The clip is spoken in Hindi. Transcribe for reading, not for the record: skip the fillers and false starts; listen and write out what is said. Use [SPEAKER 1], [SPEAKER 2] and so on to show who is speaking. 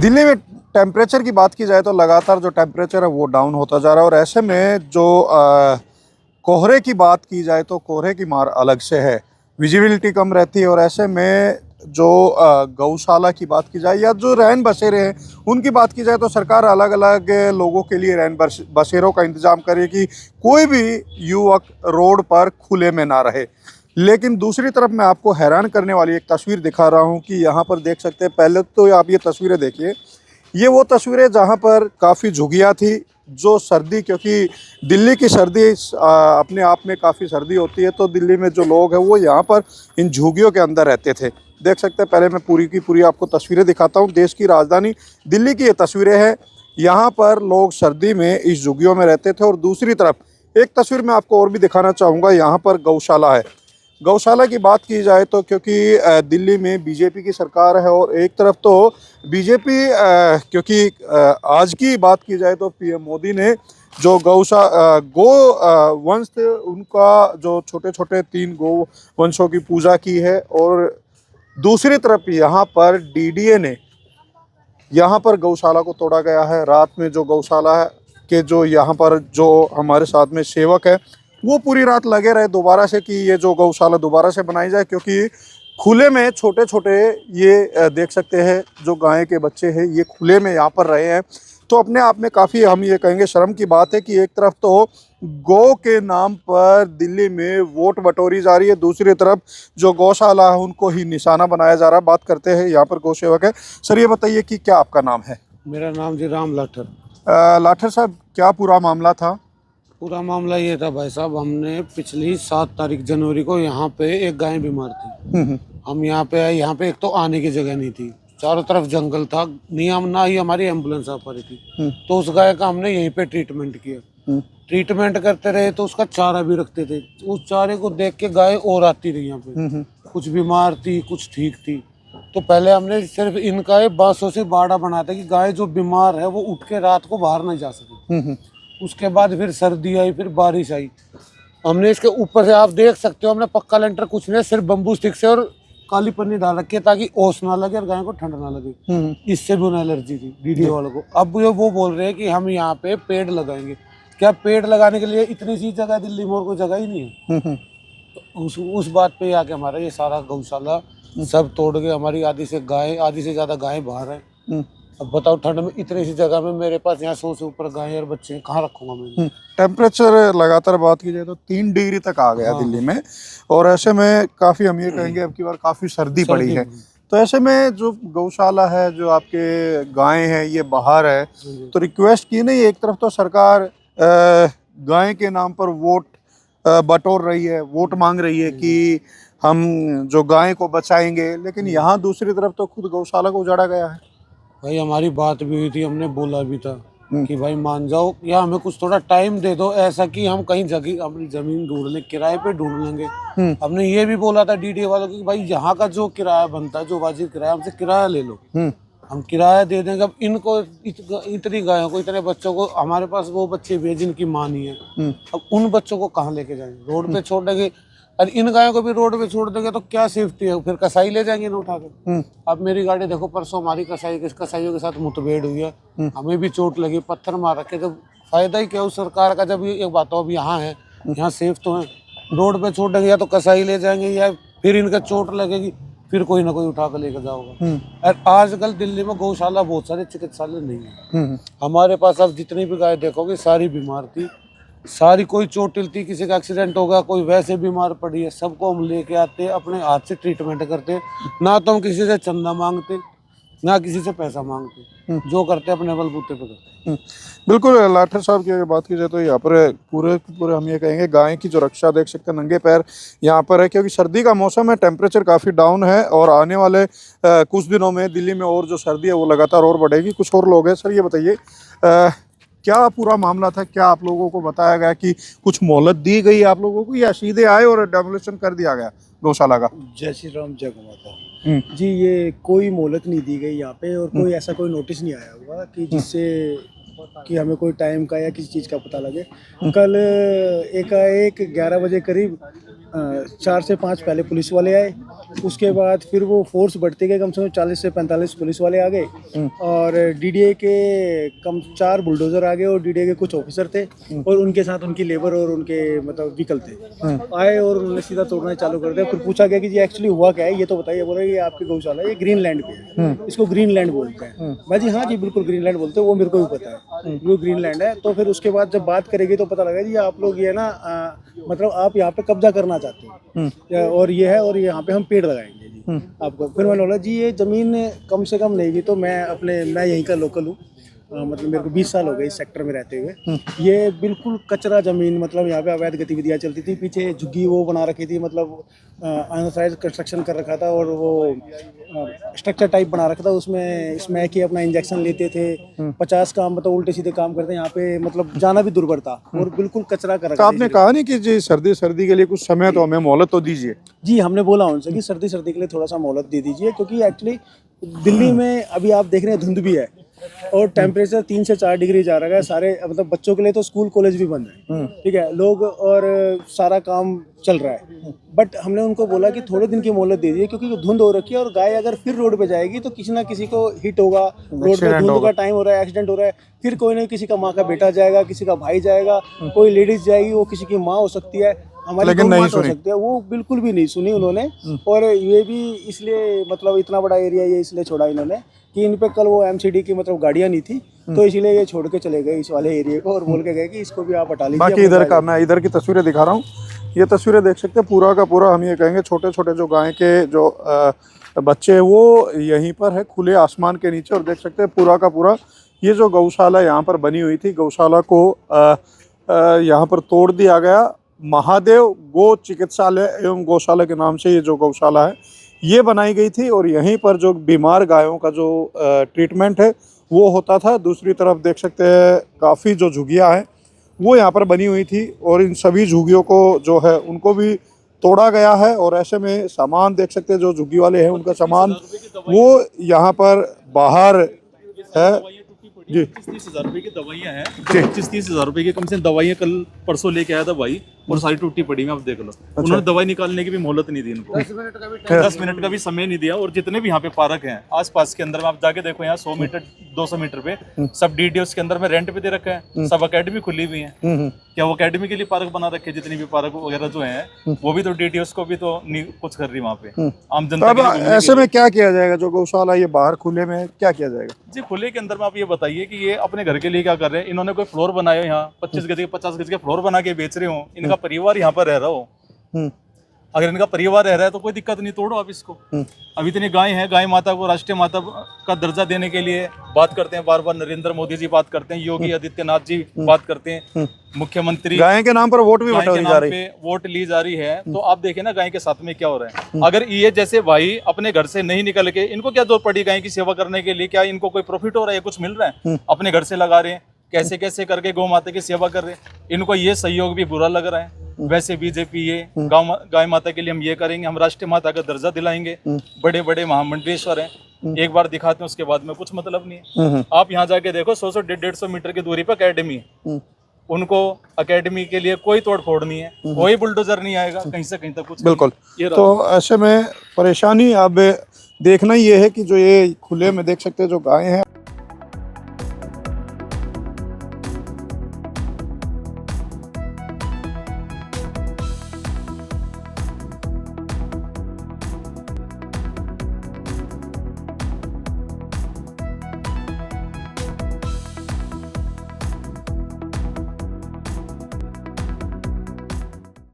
[SPEAKER 1] दिल्ली में टेम्परेचर की बात की जाए तो लगातार जो टेम्परेचर है वो डाउन होता जा रहा है और ऐसे में जो कोहरे की बात की जाए तो कोहरे की मार अलग से है, विजिबिलिटी कम रहती है। और ऐसे में जो गौशाला की बात की जाए या जो रैन बसेरे हैं उनकी बात की जाए तो सरकार अलग अलग लोगों के लिए रैन बसेरों का इंतज़ाम करे कि कोई भी युवक रोड पर खुले में ना रहे। लेकिन दूसरी तरफ मैं आपको हैरान करने वाली एक तस्वीर दिखा रहा हूँ कि यहाँ पर देख सकते हैं। पहले तो आप ये तस्वीरें देखिए, ये वो तस्वीरें जहाँ पर काफ़ी झुग्गियाँ थी, जो सर्दी, क्योंकि दिल्ली की सर्दी अपने आप में काफ़ी सर्दी होती है, तो दिल्ली में जो लोग हैं वो यहाँ पर इन झुग्गियों के अंदर रहते थे। देख सकते हैं, पहले मैं पूरी की पूरी आपको तस्वीरें दिखाता हूँ। देश की राजधानी दिल्ली की ये तस्वीरें हैं, यहाँ पर लोग सर्दी में इस झुग्गियों में रहते थे। और दूसरी तरफ एक तस्वीर मैं आपको और भी दिखाना चाहूँगा, यहाँ पर गौशाला है। गौशाला की बात की जाए तो क्योंकि दिल्ली में बीजेपी की सरकार है और एक तरफ तो बीजेपी, क्योंकि आज की बात की जाए तो पीएम मोदी ने जो गो वंश थे उनका जो छोटे छोटे 3 गो वंशों की पूजा की है। और दूसरी तरफ यहाँ पर डीडीए ने यहाँ पर गौशाला को तोड़ा गया है। रात में जो गौशाला है के जो यहाँ पर जो हमारे साथ में सेवक है वो पूरी रात लगे रहे दोबारा से कि ये जो गौशाला दोबारा से बनाई जाए, क्योंकि खुले में छोटे छोटे ये देख सकते हैं जो गाय के बच्चे हैं ये खुले में यहाँ पर रहे हैं। तो अपने आप में काफ़ी, हम ये कहेंगे, शर्म की बात है कि एक तरफ तो गौ के नाम पर दिल्ली में वोट बटोरी जा रही है, दूसरी तरफ जो गौशाला है उनको ही निशाना बनाया जा रहा है। बात करते हैं, यहाँ पर गौ सेवक है। सर ये बताइए कि क्या आपका नाम है?
[SPEAKER 2] मेरा नाम जी राम लाठर।
[SPEAKER 1] लाठर साहब, क्या पूरा मामला था?
[SPEAKER 2] पूरा मामला ये था भाई साहब, हमने पिछली 7 तारीख जनवरी को यहाँ पे एक गाय बीमार थी। हम यहाँ पे आए, यहाँ पे एक तो आने की जगह नहीं थी, चारों तरफ जंगल था, नियम ना ही हमारी एम्बुलेंस आ पा रही थी। तो उस गाय का हमने यहीं पे ट्रीटमेंट किया। ट्रीटमेंट करते रहे तो उसका चारा भी रखते थे। उस चारे को देख के गाय और आती रही यहाँ पे, कुछ बीमार थी कुछ ठीक थी। तो पहले हमने सिर्फ इनका बांसों से बाड़ा बनाया था कि गाय जो बीमार है वो उठ के रात को बाहर नहीं जा सके। उसके बाद फिर सर्दी आई, फिर बारिश आई, हमने इसके ऊपर से आप देख सकते हो हमने पक्का लेंटर कुछ नहीं, सिर्फ बम्बू स्टिक से और काली पन्नी डाल रखी है ताकि ओस ना लगे और गाय को ठंड ना लगे। इससे भी उन्हें एलर्जी थी डीडी वालों को। अब वो बोल रहे हैं कि हम यहाँ पे पेड़ लगाएंगे। क्या पेड़ लगाने के लिए इतनी सी जगह दिल्ली में और कोई जगह ही नहीं है? तो उस बात पे आके हमारा ये सारा गौशाला सब तोड़ गए। हमारी आधी से ज्यादा गाय बाहर है। अब बताओ, ठंड में इतनी सी जगह में मेरे पास यहाँ 100 से ऊपर गाय और बच्चे हैं, कहाँ रखूंगा मैं?
[SPEAKER 1] टेम्परेचर लगातार बात की जाए तो 3 डिग्री तक आ गया दिल्ली में। और ऐसे में काफ़ी, हम ये कहेंगे अब की बार काफ़ी सर्दी पड़ी है। तो ऐसे में जो गौशाला है, जो आपके गाय हैं ये बाहर है, तो रिक्वेस्ट की नहीं, एक तरफ तो सरकार गाय के नाम पर वोट बटोर रही है, वोट मांग रही है कि हम जो गाय को बचाएंगे, लेकिन यहाँ दूसरी तरफ तो खुद गौशाला को उजाड़ा गया है।
[SPEAKER 2] भाई हमारी बात भी हुई थी, हमने बोला भी था कि भाई मान जाओ या हमें कुछ थोड़ा टाइम दे दो, ऐसा कि हम कहीं जगह अपनी जमीन ढूंढ लें, किराए पे ढूंढ लेंगे। हमने ये भी बोला था डीडी वालों को कि भाई यहाँ का जो किराया बनता है, जो वाजिब किराया, हमसे किराया ले लो, हम किराया दे देंगे। अब इनको इतनी गायों को, इतने बच्चों को, हमारे पास वो बच्चे भी है जिनकी माँ नहीं है। अब उन बच्चों को कहाँ लेके जाएंगे? रोड पे छोड़ देंगे। और इन गायों को भी रोड पे छोड़ देंगे तो क्या सेफ्टी है? फिर कसाई ले जाएंगे ना उठा के। अब मेरी गाड़ी देखो, परसों हमारी कसाईयों के साथ मुठभेड़ हुई है, हमें भी चोट लगी, पत्थर मार रखे। तो फायदा ही क्या उस सरकार का? जब एक बात हो, अब यहाँ है, यहाँ सेफ तो है, रोड पे छोड़ देंगे या तो कसाई ले जाएंगे या फिर इनका चोट लगेगी, फिर कोई ना कोई उठा कर लेकर जाओगा। और आजकल दिल्ली में गौशाला बहुत सारे चिकित्सालय नहीं है। हमारे पास अब जितनी भी गाय देखोगे सारी बीमार थी, सारी, कोई चोटिल थी, किसी का एक्सीडेंट होगा, कोई वैसे बीमार पड़ी है, सबको हम लेके आते, अपने हाथ से ट्रीटमेंट करते। ना तो हम किसी से चंदा मांगते, ना किसी से पैसा मांगते, जो करते अपने बलबूते पे करते।
[SPEAKER 1] बिल्कुल, लाठर साहब की अगर बात की जाए तो यहाँ पर पूरे हम ये कहेंगे गाय की जो रक्षा, देख सकते हैं नंगे पैर यहाँ पर है, क्योंकि सर्दी का मौसम है, टेम्परेचर काफ़ी डाउन है और आने वाले कुछ दिनों में दिल्ली में और जो सर्दी है वो लगातार और बढ़ेगी। कुछ और लोग हैं। सर ये बताइए, क्या पूरा मामला था? क्या आप लोगों को बताया गया कि कुछ मोहलत दी गई आप लोगों को, या सीधे आए और डेमोलिशन कर दिया गया गौशाला का?
[SPEAKER 3] जय श्री राम, जय माता जी। ये कोई मोहलत नहीं दी गई यहाँ पे, और कोई ऐसा कोई नोटिस नहीं आया हुआ कि जिससे कि हमें कोई टाइम का या किसी चीज़ का पता लगे। कल एकाएक 11 बजे करीब 4 से 5 पहले पुलिस वाले आए, उसके बाद फिर वो फोर्स बढ़ते गए, कम से कम 40 से 45 पुलिस वाले आ गए और डीडीए के कम 4 बुलडोजर आ गए और डीडीए के कुछ ऑफिसर थे और उनके साथ उनकी लेबर और उनके मतलब व्हीकल थे। आए और उन्होंने सीधा तोड़ना चालू कर दिया। फिर पूछा गया कि जी एक्चुअली हुआ क्या है, ये तो बताइए। बोला ये आपकी गौशाला है, ये ग्रीन लैंड पे है, इसको ग्रीन लैंड बोलते हैं। मैं जी हाँ जी बिल्कुल ग्रीन लैंड बोलते हैं, वो मेरे को भी पता है वो ग्रीन लैंड है। तो फिर उसके बाद जब बात करेगी तो पता लगा जी आप लोग ये ना मतलब आप यहाँ पे कब्जा करना चाहते हो और ये है और यहाँ पे हम पेड़ लगाएंगे जी आपको। फिर मैंने बोला जी ये ज़मीन कम से कम नहीं भी तो मैं यहीं का लोकल हूँ, मतलब मेरे को 20 साल हो गए इस सेक्टर में रहते हुए। ये बिल्कुल कचरा ज़मीन, मतलब यहाँ पे अवैध गतिविधियाँ चलती थी। पीछे झुग्गी वो बना रखी थी, मतलब अनऑथराइज कंस्ट्रक्शन कर रखा था और वो स्ट्रक्चर टाइप बना रखा था। उसमें स्मैक के अपना इंजेक्शन लेते थे, 50 काम मतलब उल्टे सीधे काम करते हैं यहाँ पे, मतलब जाना भी दुर्भर था और बिल्कुल कचरा कर
[SPEAKER 1] तो
[SPEAKER 3] रखा था।
[SPEAKER 1] आपने कहा नहीं कि जी सर्दी के लिए कुछ समय तो हमें मोहलत तो दीजिए।
[SPEAKER 3] जी हमने बोला उनसे कि सर्दी के लिए थोड़ा सा मोहलत दे दीजिए, क्योंकि एक्चुअली दिल्ली में अभी आप देख रहे हैं धुंध भी है और टेम्परेचर 3 से 4 डिग्री जा रहा है। सारे मतलब बच्चों के लिए तो स्कूल कॉलेज भी बंद है, ठीक है, लोग और सारा काम चल रहा है। बट हमने उनको बोला कि थोड़े दिन की मोहलत दे दीजिए, क्योंकि धुंध हो रखी है और गाय अगर फिर रोड पे जाएगी तो किसी ना किसी को हिट होगा। रोड पे धुंध का टाइम हो रहा है, एक्सीडेंट हो रहा है, फिर कोई ना किसी का माँ का बेटा जाएगा, किसी का भाई जाएगा, कोई लेडीज जाएगी, वो किसी की माँ हो सकती है, हमारी
[SPEAKER 1] लेकिन नहीं
[SPEAKER 3] हो
[SPEAKER 1] सुनी।
[SPEAKER 3] सकती है। वो बिल्कुल भी नहीं सुनी उन्होंने। और ये भी इसलिए मतलब इतना बड़ा एरिया ये इसलिए छोड़ा इन्होंने कि इन पे कल वो एमसीडी की मतलब गाड़ियां नहीं थी, तो इसलिए ये छोड़ के चले गए इस वाले एरिया को और बोल के गए कि इसको भी आप हटा लीजिए।
[SPEAKER 1] बाकी इधर का मैं इधर की तस्वीरें दिखा रहा हूँ। ये तस्वीरें देख सकते हैं, पूरा का पूरा हम ये कहेंगे छोटे छोटे जो गाय के जो बच्चे हैं वो यहीं पर है खुले आसमान के नीचे। और देख सकते हैं पूरा का पूरा ये जो गौशाला यहाँ पर बनी हुई थी, गौशाला को यहाँ पर तोड़ दिया गया। महादेव गो चिकित्सालय एवं गौशाला के नाम से ये जो गौशाला है ये बनाई गई थी और यहीं पर जो बीमार गायों का जो ट्रीटमेंट है वो होता था। दूसरी तरफ देख सकते हैं काफ़ी जो झुग्गियाँ हैं वो यहाँ पर बनी हुई थी और इन सभी झुग्गियों को जो है उनको भी तोड़ा गया है। और ऐसे में सामान देख सकते हैं, जो झुग्गी वाले हैं उनका सामान वो यहाँ पर बाहर है जी।
[SPEAKER 4] 30,000 रुपए की दवाइयाँ हैं, 25-30,000 रुपए की कम से कम दवाइयाँ कल परसों लेके आया था भाई, और सारी टूटी पड़ी में आप देख लो। उन्होंने दवाई निकालने की भी मोहलत नहीं दी इनको, 10 मिनट का भी समय नहीं दिया। और जितने भी यहाँ पे पार्क हैं आसपास के अंदर में आप जाके देखो, यहाँ 100 मीटर 200 मीटर पे सब डीडीओस के अंदर में रेंट पे दे रखा है, सब अकेडमी खुली हुई है। क्या वो अकेडमी के लिए पार्क बना रखे? जितनी भी पार्क वगैरह जो है वो भी तो डीडीओस को भी तो नहीं कुछ कर रही वहाँ पे आम जनता के लिए।
[SPEAKER 1] ऐसे में क्या किया जाएगा? जो गौशाला ये बाहर खुले में क्या किया जाएगा
[SPEAKER 4] जी? खुले के अंदर में आप ये बताइए कि ये अपने घर के लिए क्या कर रहे हैं? इन्होंने कोई फ्लोर बनाए हो यहाँ 25 गज के 50 गज के फ्लोर बना के बेच रहे हो, इनका परिवार यहाँ पर रह रहा हो। अगर इनका परिवार रह रहा है तो कोई दिक्कत नहीं, तोड़ो आप इसको। अभी इतनी गाय है, गाय माता को राष्ट्रीय माता का दर्जा देने के लिए बात करते हैं, बार बार नरेंद्र मोदी जी बात करते हैं, योगी आदित्यनाथ जी बात करते हैं, मुख्यमंत्री
[SPEAKER 1] गाय के नाम पर वोट भी बटोरी जा रही है,
[SPEAKER 4] वोट ली जा रही है। तो आप देखिए ना गाय के साथ में क्या हो रहा है। अगर ये जैसे भाई अपने घर से नहीं निकल के, इनको क्या जरूरत पड़ी गाय की सेवा करने के लिए? क्या इनको कोई प्रॉफिट हो रहा है, कुछ मिल रहा है? अपने घर से लगा रहे हैं, कैसे कैसे करके गौ माता की सेवा कर रहे हैं। इनको ये सहयोग भी बुरा लग रहा है। वैसे बीजेपी ये गाय माता के लिए हम ये करेंगे, हम राष्ट्रीय माता का दर्जा दिलाएंगे, बड़े बड़े महामंडलेश्वर हैं, एक बार दिखाते हैं उसके बाद में कुछ मतलब नहीं है। आप यहाँ जाके देखो 100-150 मीटर की दूरी पर अकेडमी है, उनको अकेडमी के लिए कोई तोड़ फोड़ नहीं है, कोई बुलडोजर नहीं आएगा कहीं से कहीं तक कुछ।
[SPEAKER 1] बिल्कुल। तो ऐसे में परेशानी अब देखना ये है कि जो ये खुले में देख सकते हैं जो गाय हैं